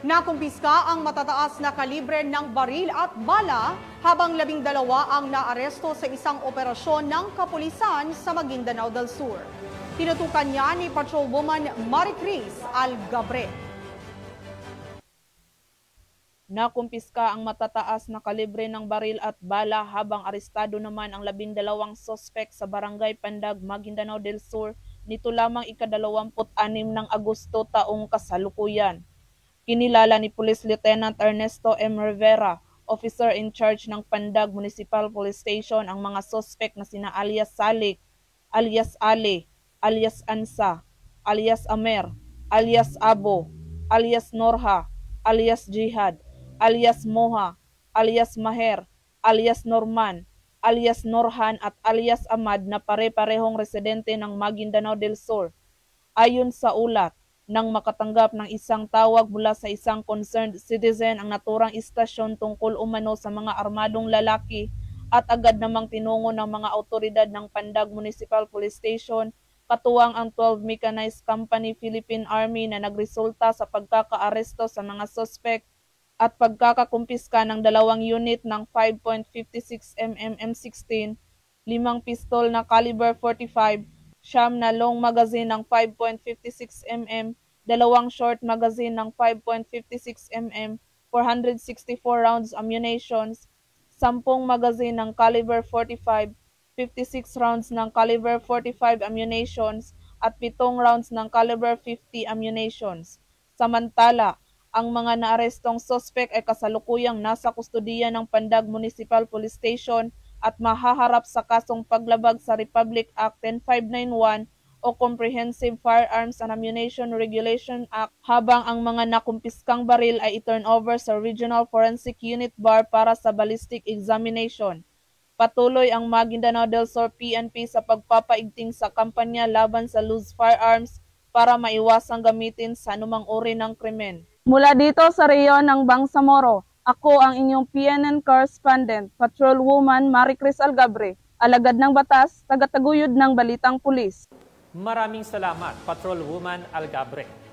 Nakumpiska ang matataas na kalibre ng baril at bala habang 12 ang naaresto sa isang operasyon ng kapulisan sa Maguindanao del Sur. Tinutukan niya ni Patrolwoman Maricris Algabre. Nakumpiska ang matataas na kalibre ng baril at bala habang arestado naman ang 12 sospek sa Barangay Pandag, Maguindanao del Sur nito lamang ika-26 ng Agosto taong kasalukuyan. Kinilala ni Police Lieutenant Ernesto M. Rivera, officer in charge ng Pandag Municipal Police Station, ang mga sospek na sina alias Salik, alias Ale, alias Ansa, alias Amer, alias Abo, alias Norha, alias Jihad, alias Moha, alias Maher, alias Norman, alias Norhan at alias Ahmad na pare-parehong residente ng Maguindanao del Sur. Ayon sa ulat, nang makatanggap ng isang tawag mula sa isang concerned citizen ang naturang istasyon tungkol umano sa mga armadong lalaki at agad namang tinungo ng mga autoridad ng Pandag Municipal Police Station katuwang ang 12 Mechanized Company Philippine Army na nagresulta sa pagkakaaresto sa mga suspect at pagkakakumpiska ng 2 unit ng 5.56mm M16, 5 pistol na caliber 45, 9 na long magazine ng 5.56mm, 2 short magazine ng 5.56mm, 464 rounds ammunitions, 10 magazine ng caliber 45, 56 rounds ng caliber 45 ammunitions, at 7 rounds ng caliber 50 ammunitions. Samantala, ang mga naarestong suspect ay kasalukuyang nasa kustudiya ng Pandag Municipal Police Station at mahaharap sa kasong paglabag sa Republic Act 10591 o Comprehensive Firearms and Ammunition Regulation Act, habang ang mga nakumpiskang baril ay i-turn over sa Regional Forensic Unit BAR para sa ballistic examination. Patuloy ang Maguindanao del Sur PNP sa pagpapaigting sa kampanya laban sa loose firearms para maiwasang gamitin sa anumang uri ng krimen. Mula dito sa reyon ng Bangsamoro, ako ang inyong PNN correspondent, Patrolwoman Maricris Algabre, alagad ng batas, tagataguyod ng Balitang Pulis. Maraming salamat, Patrolwoman Algabre.